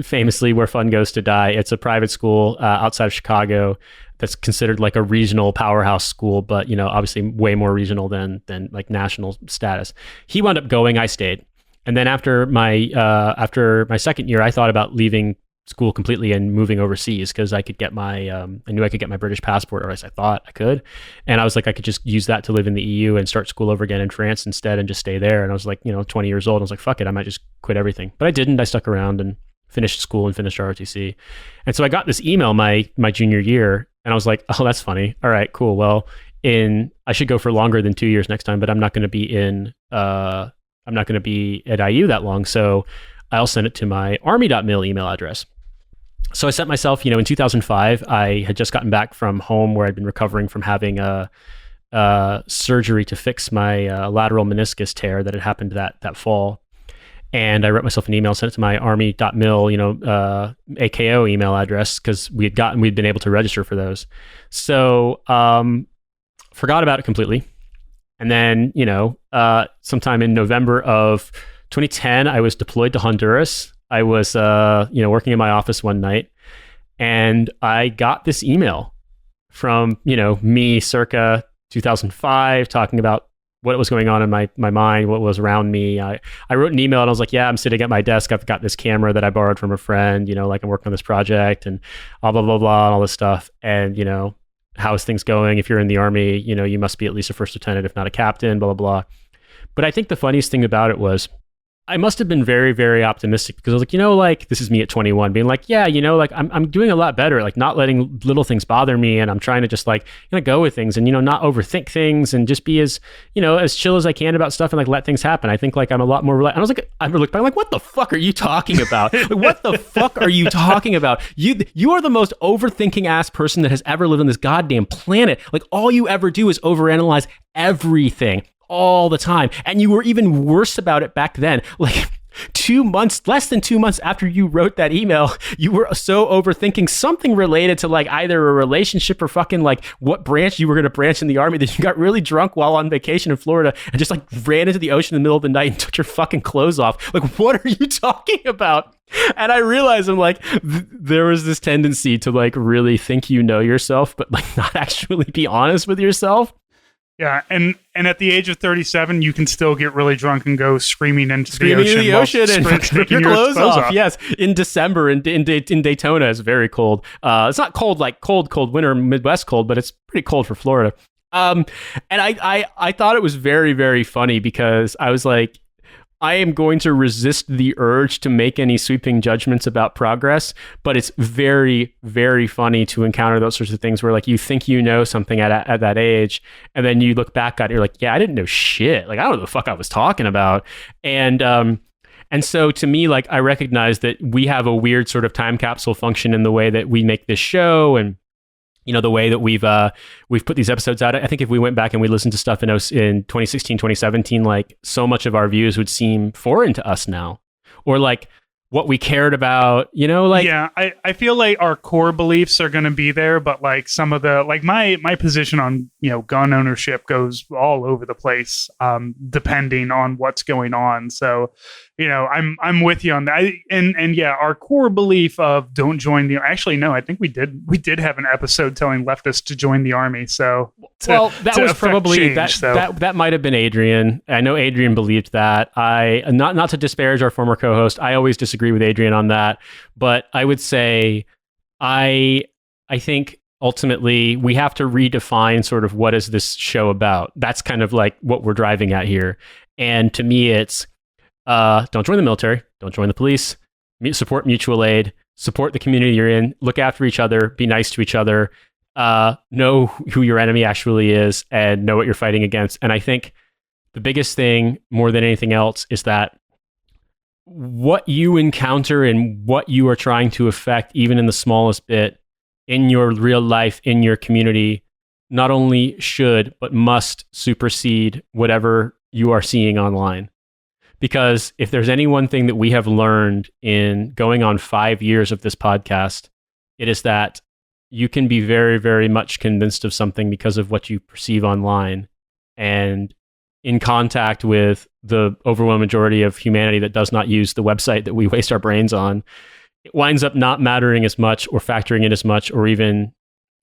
famously where fun goes to die. It's a private school outside of Chicago that's considered like a regional powerhouse school, but, you know, obviously way more regional than like national status. He wound up going, I stayed. And then after my second year, I thought about leaving school completely and moving overseas because I could get my, I knew I could get my British passport, or at least I thought I could. And I was like, I could just use that to live in the EU and start school over again in France instead and just stay there. And I was like, you know, 20 years old. I was like, fuck it, I might just quit everything. But I didn't. I stuck around and finished school and finished ROTC. And so I got this email my junior year and I was like, oh, that's funny. All right, cool. Well, I should go for longer than 2 years next time, but I'm not going to be at IU that long. So I'll send it to my army.mil email address. So I sent myself, you know, in 2005, I had just gotten back from home where I'd been recovering from having a surgery to fix my lateral meniscus tear that had happened that fall. And I wrote myself an email, sent it to my army.mil, you know, AKO email address, because we'd been able to register for those. So forgot about it completely. And then, you know, sometime in November of 2010, I was deployed to Honduras. I was, you know, working in my office one night, and I got this email from, you know, me circa 2005, talking about what was going on in my mind, what was around me. I wrote an email and I was like, yeah, I'm sitting at my desk. I've got this camera that I borrowed from a friend, you know, like I'm working on this project and blah, blah, blah, blah, and all this stuff. And, you know, how's things going? If you're in the Army, you know, you must be at least a first lieutenant, if not a captain, blah, blah, blah. But I think the funniest thing about it was, I must have been very, very optimistic because I was like, you know, like, this is me at 21 being like, yeah, you know, like I'm doing a lot better, like not letting little things bother me. And I'm trying to just like, you know, go with things and, you know, not overthink things and just be as, you know, as chill as I can about stuff and like let things happen. I think like I'm a lot more relaxed. And I was like, I looked back, I'm like, what the fuck are you talking about? Like, what the fuck are you talking about? You are the most overthinking ass person that has ever lived on this goddamn planet. Like all you ever do is overanalyze everything all the time. And you were even worse about it back then. Like less than 2 months after you wrote that email, you were so overthinking something related to like either a relationship or fucking like what branch you were going to branch in the army that you got really drunk while on vacation in Florida and just like ran into the ocean in the middle of the night and took your fucking clothes off. Like, what are you talking about? And I realized I'm like, there was this tendency to like really think you know yourself, but like not actually be honest with yourself. Yeah, and at the age of 37, you can still get really drunk and go screaming into the ocean and rip your clothes off. Yes, in December in Daytona, it's very cold. It's not cold like cold winter Midwest cold, but it's pretty cold for Florida. And I thought it was very, very funny because I was like, I am going to resist the urge to make any sweeping judgments about progress, but it's very, very funny to encounter those sorts of things where like you think you know something at that age, and then you look back at it, you're like, yeah, I didn't know shit. Like, I don't know what the fuck I was talking about. And so to me, like, I recognize that we have a weird sort of time capsule function in the way that we make this show, and you know, the way that we've put these episodes out. I think if we went back and we listened to stuff in 2016, 2017, like so much of our views would seem foreign to us now, or like what we cared about, you know, like. Yeah, I feel like our core beliefs are going to be there, but like some of the, like my position on, you know, gun ownership goes all over the place, depending on what's going on. So, you know, I'm with you on that. And yeah, our core belief of don't join the, actually, no, I think we did have an episode telling leftists to join the army. So, that was probably change, that might have been Adrian. I know Adrian believed that. Not to disparage our former co-host. I always disagree with Adrian on that, but I would say I think ultimately we have to redefine sort of what is this show about. That's kind of like what we're driving at here. And to me, it's don't join the military, don't join the police, support mutual aid, support the community you're in, look after each other, be nice to each other, know who your enemy actually is, and know what you're fighting against. And I think the biggest thing, more than anything else, is that what you encounter and what you are trying to affect, even in the smallest bit, in your real life, in your community, not only should, but must supersede whatever you are seeing online. Because if there's any one thing that we have learned in going on 5 years of this podcast, it is that you can be very, very much convinced of something because of what you perceive online. And in contact with the overwhelming majority of humanity that does not use the website that we waste our brains on, it winds up not mattering as much or factoring in as much or even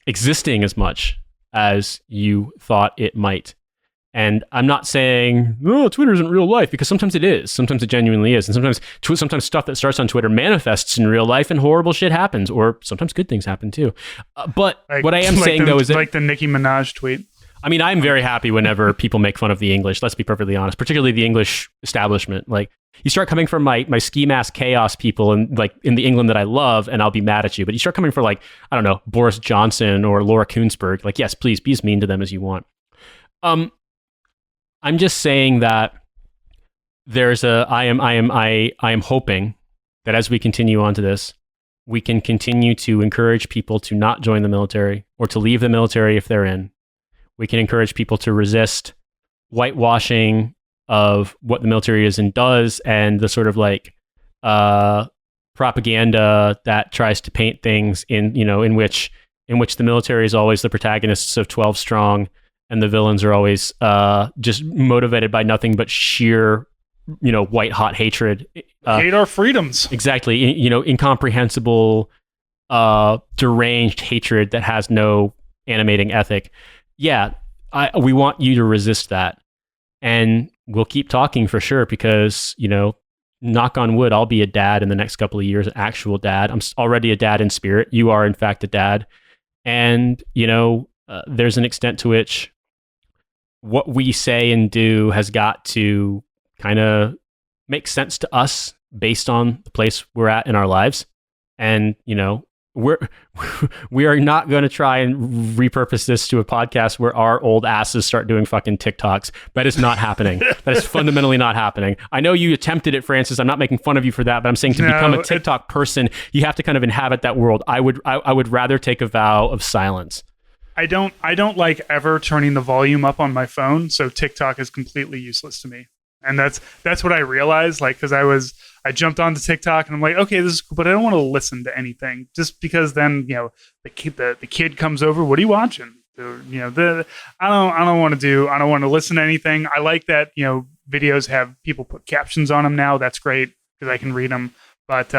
existing as much as you thought it might. And I'm not saying, oh, Twitter isn't real life, because sometimes it is. Sometimes it genuinely is. And sometimes stuff that starts on Twitter manifests in real life and horrible shit happens, or sometimes good things happen too. But like, what I am saying, though, is that, like the Nicki Minaj tweet. I mean, I'm very happy whenever people make fun of the English. Let's be perfectly honest, particularly the English establishment. Like, you start coming from my ski mask chaos people and like in the England that I love, and I'll be mad at you. But you start coming for like, I don't know, Boris Johnson or Laura Koonsberg. Like, yes, please be as mean to them as you want. I'm just saying that I am hoping that as we continue on to this, we can continue to encourage people to not join the military or to leave the military if they're in. We can encourage people to resist whitewashing of what the military is and does, and the sort of like propaganda that tries to paint things in which the military is always the protagonists of 12 Strong, and the villains are always just motivated by nothing but sheer, white hot hatred. Hate our freedoms. Exactly. Incomprehensible, deranged hatred that has no animating ethic. Yeah, we want you to resist that. And we'll keep talking for sure because, knock on wood, I'll be a dad in the next couple of years, an actual dad. I'm already a dad in spirit. You are, in fact, a dad. And, there's an extent to which what we say and do has got to kind of make sense to us based on the place we're at in our lives. And, we are not going to try and repurpose this to a podcast where our old asses start doing fucking TikToks. That is not happening. That is fundamentally not happening. I know you attempted it, Francis. I'm not making fun of you for that, but I'm saying to become a TikTok person, you have to kind of inhabit that world. I would rather take a vow of silence. I don't like ever turning the volume up on my phone, so TikTok is completely useless to me. And that's what I realized, like, because I jumped onto TikTok and I'm like, okay, this is cool, but I don't want to listen to anything just because then, the kid comes over. What are you watching? I don't want to listen to anything. I like that, videos have people put captions on them now. That's great because I can read them. But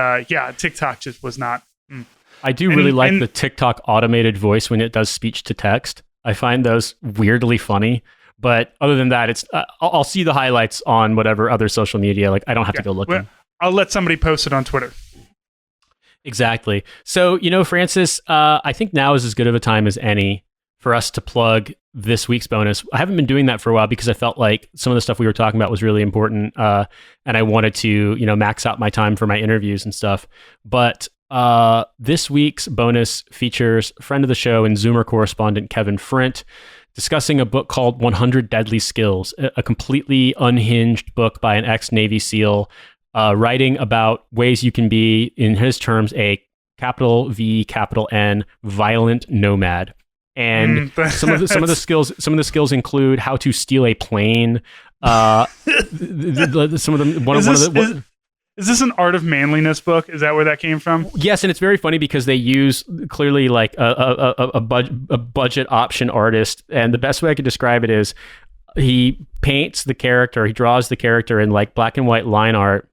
TikTok just was not. I do really like the TikTok automated voice when it does speech to text. I find those weirdly funny. But other than that, it's I'll see the highlights on whatever other social media. Like I don't have to go looking. Well, I'll let somebody post it on Twitter. Exactly. So, Francis, I think now is as good of a time as any for us to plug this week's bonus. I haven't been doing that for a while because I felt like some of the stuff we were talking about was really important, and I wanted to, max out my time for my interviews and stuff. But this week's bonus features friend of the show and Zoomer correspondent Kevin Frint discussing a book called 100 Deadly Skills, a completely unhinged book by an ex-Navy SEAL, writing about ways you can be, in his terms, a capital V, capital N, violent nomad. And some of the skills include how to steal a plane. Is this an Art of Manliness book? Is that where that came from? Yes, and it's very funny because they use clearly like a budget option artist, and the best way I could describe it is he paints the character, he draws the character in like black and white line art,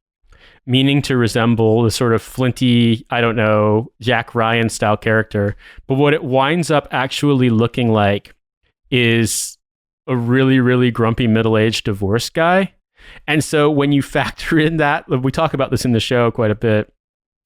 meaning to resemble the sort of flinty, I don't know, Jack Ryan style character. But what it winds up actually looking like is a really, really grumpy middle-aged divorced guy. And so when you factor in that, we talk about this in the show quite a bit,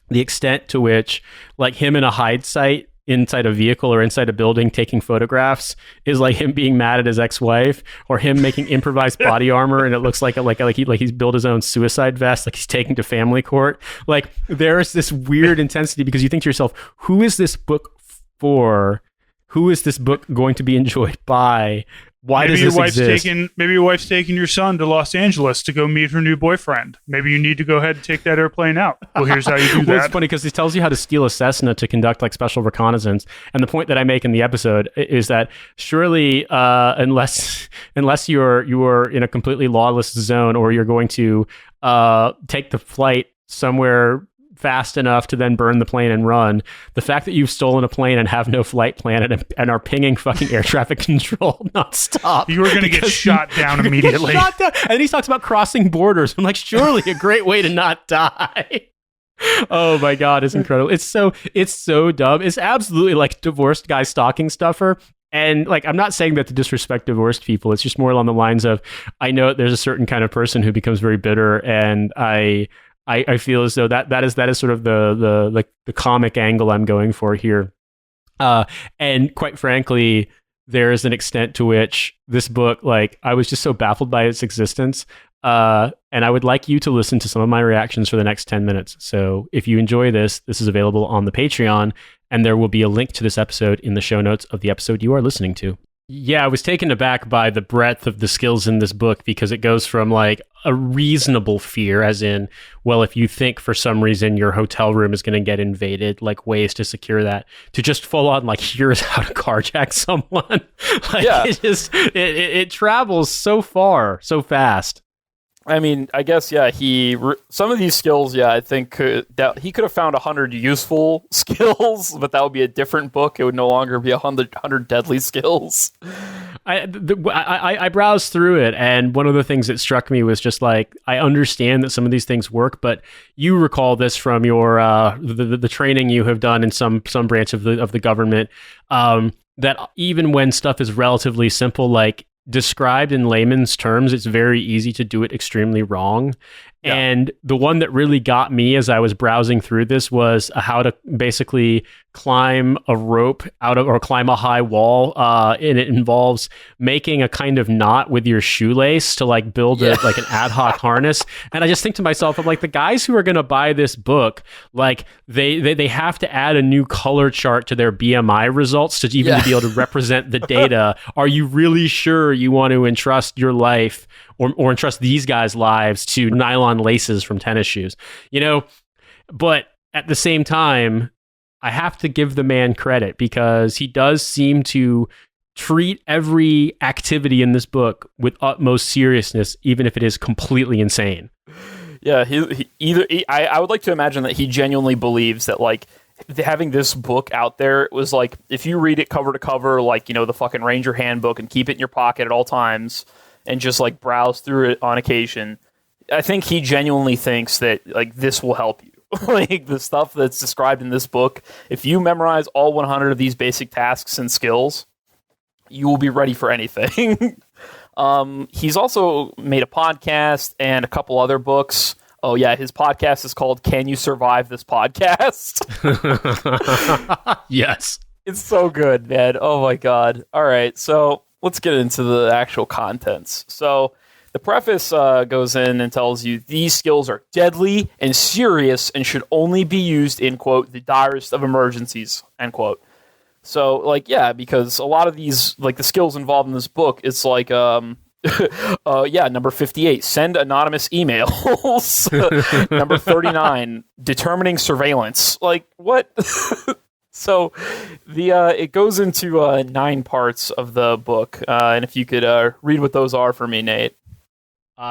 the extent to which like him in a hide site inside a vehicle or inside a building taking photographs is like him being mad at his ex-wife, or him making improvised body armor and it looks like he's built his own suicide vest, like he's taking to family court. Like there's this weird intensity because you think to yourself, who is this book for? Who is this book going to be enjoyed by? Why does this exist? Maybe your wife's taking your son to Los Angeles to go meet her new boyfriend. Maybe you need to go ahead and take that airplane out. Well, here's how you do that. It's funny because he tells you how to steal a Cessna to conduct like special reconnaissance. And the point that I make in the episode is that surely, unless you're in a completely lawless zone, or you're going to take the flight somewhere fast enough to then burn the plane and run, the fact that you've stolen a plane and have no flight plan and are pinging fucking air traffic control nonstop, you are going to get shot down immediately. Shot down. And he talks about crossing borders. I'm like, surely a great way to not die. Oh my God, it's incredible. It's so dumb. It's absolutely like divorced guy stocking stuffer. And like, I'm not saying that to disrespect divorced people. It's just more along the lines of, I know there's a certain kind of person who becomes very bitter, and I feel as though that is sort of the comic angle I'm going for here. And quite frankly, there is an extent to which this book, like, I was just so baffled by its existence. And I would like you to listen to some of my reactions for the next 10 minutes. So if you enjoy this is available on the Patreon, and there will be a link to this episode in the show notes of the episode you are listening to. Yeah, I was taken aback by the breadth of the skills in this book, because it goes from like a reasonable fear, as in, well, if you think for some reason your hotel room is going to get invaded, like ways to secure that, to just full on like, here's how to carjack someone. Like, yeah. It travels so far, so fast. I mean, I guess, yeah, some of these skills, yeah, I think he could have found 100 useful skills, but that would be a different book. It would no longer be 100 deadly skills. I browsed through it, and one of the things that struck me was just like, I understand that some of these things work, but you recall this from your the training you have done in some branch of the government, that even when stuff is relatively simple, like described in layman's terms, it's very easy to do it extremely wrong. Yeah. And the one that really got me as I was browsing through this was how to basically climb a rope or climb a high wall. And it involves making a kind of knot with your shoelace to like build like an ad hoc harness. And I just think to myself, I'm like, the guys who are going to buy this book, like they have to add a new color chart to their BMI results to even to be able to represent the data. Are you really sure you want to entrust your life or entrust these guys' lives to nylon laces from tennis shoes? But at the same time, I have to give the man credit, because he does seem to treat every activity in this book with utmost seriousness, even if it is completely insane. Yeah, I would like to imagine that he genuinely believes that like having this book out there was like, if you read it cover to cover, like, you know, the fucking Ranger handbook, and keep it in your pocket at all times and just like browse through it on occasion, I think he genuinely thinks that like this will help you. Like the stuff that's described in this book, if you memorize all 100 of these basic tasks and skills, you will be ready for anything. He's also made a podcast and a couple other books. Oh yeah, his podcast is called Can You Survive This Podcast? Yes. It's so good, man. Oh my God. All right, so let's get into the actual contents. So the preface goes in and tells you these skills are deadly and serious and should only be used in, quote, the direst of emergencies, end quote. So, like, yeah, because a lot of these, like, the skills involved in this book, it's like, number 58, send anonymous emails. Number 39, determining surveillance. Like, what? So it goes into 9 parts of the book, and if you could read what those are for me, Nate.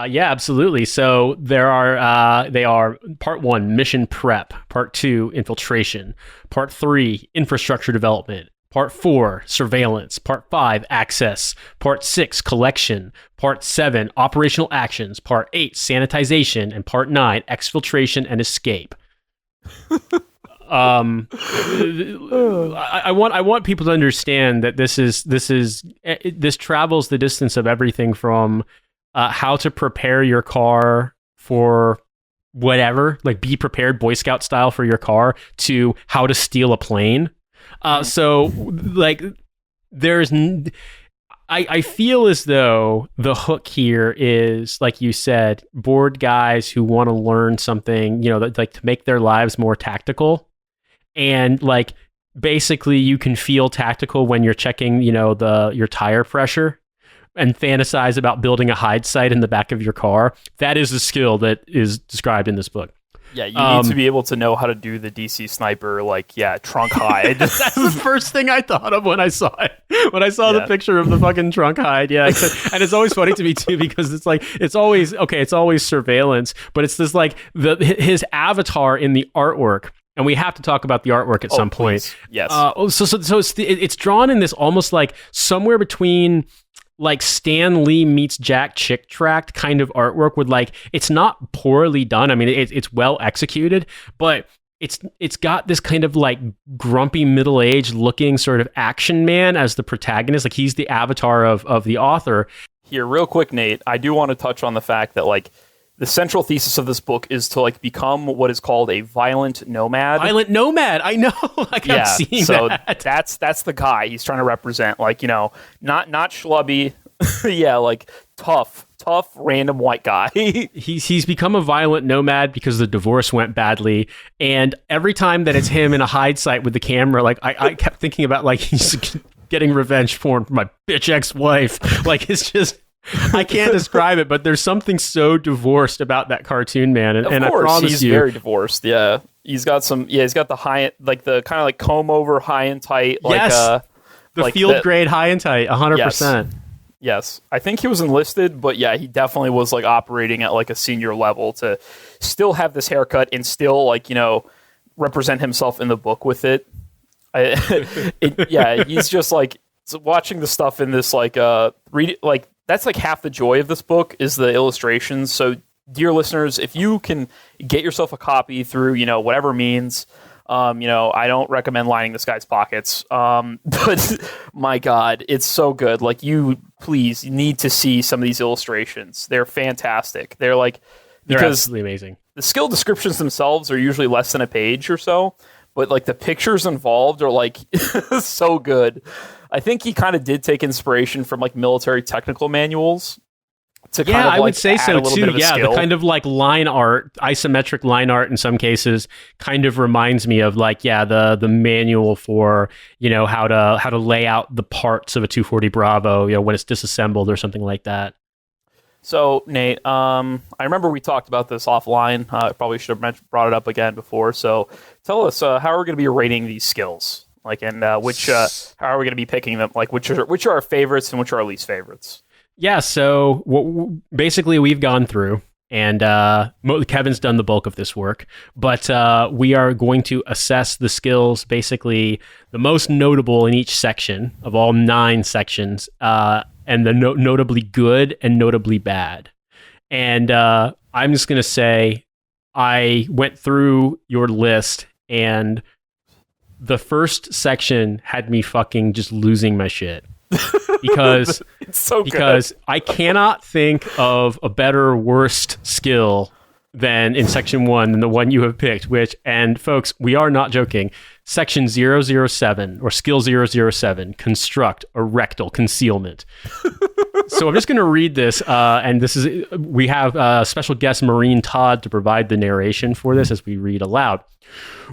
Yeah, absolutely. So they are part 1, mission prep, part 2, infiltration, part 3, infrastructure development, part 4, surveillance, part 5, access, part 6, collection, part 7, operational actions, part 8, sanitization, and part 9, exfiltration and escape. I want people to understand that this travels the distance of everything from how to prepare your car for whatever, like be prepared Boy Scout style for your car, to how to steal a plane. So like I feel as though the hook here is, like you said, bored guys who want to learn something, you know, that, like, to make their lives more tactical. And like basically you can feel tactical when you're checking, you know, your tire pressure, and fantasize about building a hide site in the back of your car. That is a skill that is described in this book. Yeah, you need to be able to know how to do the DC sniper, like, trunk hide. That's the first thing I thought of when I saw it. When I saw the picture of the fucking trunk hide, yeah. And it's always funny to me too, because it's like, it's always surveillance, but it's this like his avatar in the artwork. And we have to talk about the artwork at some point. Yes. So it's drawn in this almost like somewhere between like Stan Lee meets Jack Chick tract kind of artwork, with like, it's not poorly done. I mean, it's well executed, but it's got this kind of like grumpy middle-aged looking sort of action man as the protagonist. Like, he's the avatar of the author. Here, real quick, Nate, I do want to touch on the fact that like the central thesis of this book is to like become what is called a violent nomad. Violent nomad, I know. I kept seeing so that. That's the guy he's trying to represent. Like, you know, not schlubby, like tough random white guy. He's become a violent nomad because the divorce went badly, and every time that it's him in a hide site with the camera, like I kept thinking about like he's getting revenge porn for my bitch ex-wife. Like, it's just, I can't describe it, but there's something so divorced about that cartoon, man. And of course, I promise he's very divorced. Yeah, he's got the high, like the kind of like comb over high and tight, like yes, the like field grade high and tight, 100%. Yes, I think he was enlisted, but yeah, he definitely was like operating at like a senior level to still have this haircut and still, like, you know, represent himself in the book with it. He's just like, watching the stuff in this, like read, like, that's like half the joy of this book is the illustrations. So, dear listeners, if you can get yourself a copy through, you know, whatever means, you know, I don't recommend lining this guy's pockets. But my God, it's so good. Like, you need to see some of these illustrations. They're fantastic. They're like, they're absolutely amazing. The skill descriptions themselves are usually less than a page or so, but like the pictures involved are like so good. I think he kind of did take inspiration from like military technical manuals. I would say so too. Yeah, the kind of like line art, isometric line art in some cases, kind of reminds me of like, the manual for, you know, how to lay out the parts of a 240 Bravo, you know, when it's disassembled or something like that. So, Nate, I remember we talked about this offline. I probably should have brought it up again before. So, tell us, how are we going to be rating these skills? Like, and which how are we going to be picking them? Like, which are our favorites and which are our least favorites? Yeah, so basically we've gone through, and Kevin's done the bulk of this work, but we are going to assess the skills, basically the most notable in each section of all 9 sections, and the notably good and notably bad. And I'm just going to say I went through your list, and the first section had me fucking just losing my shit. Because it's so because I cannot think of a better or worst skill than in section 1 than the one you have picked, which, and folks, we are not joking, section 007 or skill 007, construct a rectal concealment. So I'm just going to read this, and we have special guest Maureen Todd to provide the narration for this as we read aloud.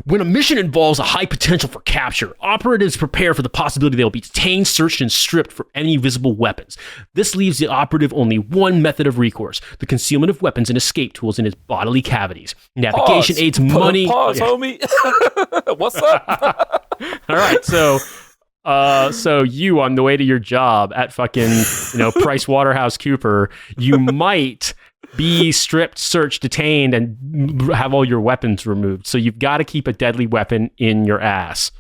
When a mission involves a high potential for capture, operatives prepare for the possibility they will be detained, searched, and stripped for any visible weapons. This leaves the operative only one method of recourse: the concealment of weapons and escape tools in his bodily cavities. Navigation aids money. Pause, homie. What's up? All right, so you on the way to your job at fucking Price Waterhouse Cooper, you might be stripped, searched, detained, and have all your weapons removed. So you've got to keep a deadly weapon in your ass.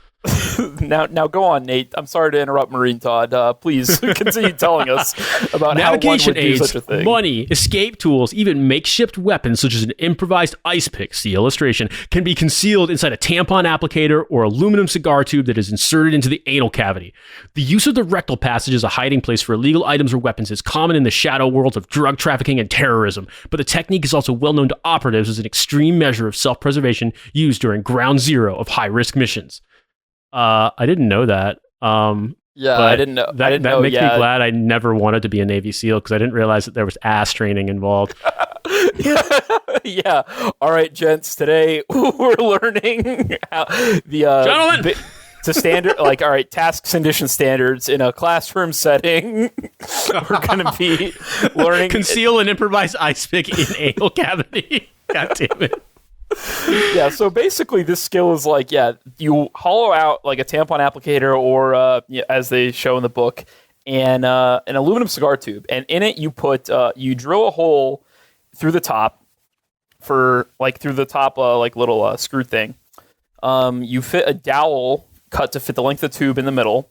Now go on, Nate. I'm sorry to interrupt, Marine Todd. Please continue telling us about navigation how one would aids, do such a thing. money, escape tools, even makeshift weapons such as an improvised ice pick, see illustration, can be concealed inside a tampon applicator or aluminum cigar tube that is inserted into the anal cavity. The use of the rectal passage as a hiding place for illegal items or weapons is common in the shadow worlds of drug trafficking and terrorism, but the technique is also well known to operatives as an extreme measure of self-preservation used during ground zero of high-risk missions. I didn't know that. Yeah, I didn't know. That makes me glad I never wanted to be a Navy SEAL, because I didn't realize that there was ass training involved. Yeah. All right, gents. Today we're learning how gentlemen, to standard, like, all right, tasks and condition standards in a classroom setting. We're going to be learning conceal an improvised ice pick in anal cavity. God damn it. Yeah, so basically this skill is like, you hollow out like a tampon applicator or, as they show in the book, and an aluminum cigar tube. And in it you put, you drill a hole through the top like little screw thing. You fit a dowel cut to fit the length of the tube in the middle.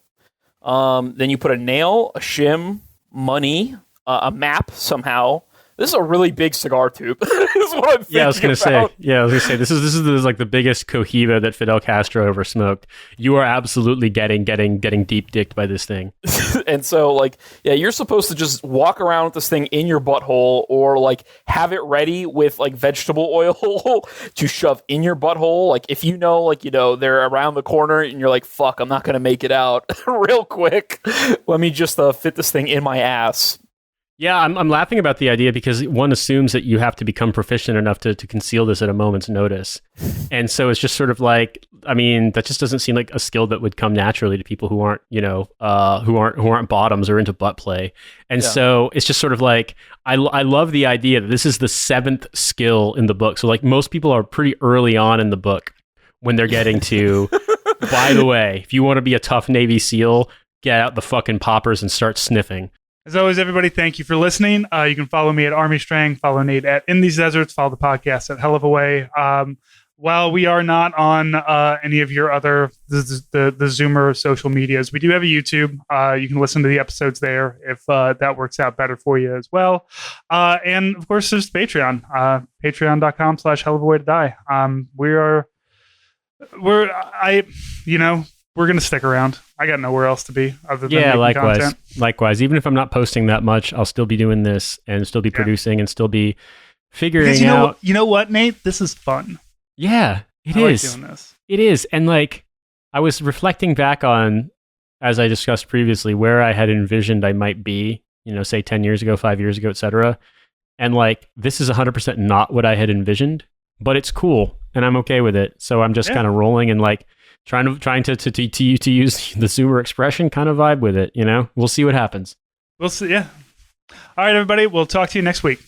Then you put a nail, a shim, money, a map somehow. This is a really big cigar tube. Is what I'm I was gonna say. This is like the biggest cohiba that Fidel Castro ever smoked. You are absolutely getting deep dicked by this thing. And so, like, you're supposed to just walk around with this thing in your butthole, or like have it ready with like vegetable oil to shove in your butthole. Like, if they're around the corner and you're like, "Fuck, I'm not gonna make it out real quick. Let me just fit this thing in my ass." Yeah, I'm laughing about the idea because one assumes that you have to become proficient enough to conceal this at a moment's notice. And so it's just sort of like, I mean, that just doesn't seem like a skill that would come naturally to people who aren't, who aren't bottoms or into butt play. And so it's just sort of like, I love the idea that this is the 7th skill in the book. So like most people are pretty early on in the book when they're getting to, by the way, if you want to be a tough Navy SEAL, get out the fucking poppers and start sniffing. As always, everybody, thank you for listening. You can follow me at Army Strang, follow Nate at In These Deserts, follow the podcast at Hell of a Way. While we are not on any of your other the Zoomer social medias, we do have a YouTube. You can listen to the episodes there if that works out better for you as well. And of course, there's Patreon, patreon.com/Hell of a Way to Die. We're going to stick around. I got nowhere else to be other than making likewise. content. Likewise. Even if I'm not posting that much, I'll still be doing this and still be producing and still be figuring out. You know what, Nate? This is fun. Yeah, it is. Like doing this. It is. And like, I was reflecting back on, as I discussed previously, where I had envisioned I might be, say 10 years ago, 5 years ago, etc. And like, this is 100% not what I had envisioned, but it's cool and I'm okay with it. So I'm just kind of rolling and like, trying to use the Zoomer expression kind of vibe with it, We'll see what happens. We'll see, yeah. All right, everybody. We'll talk to you next week.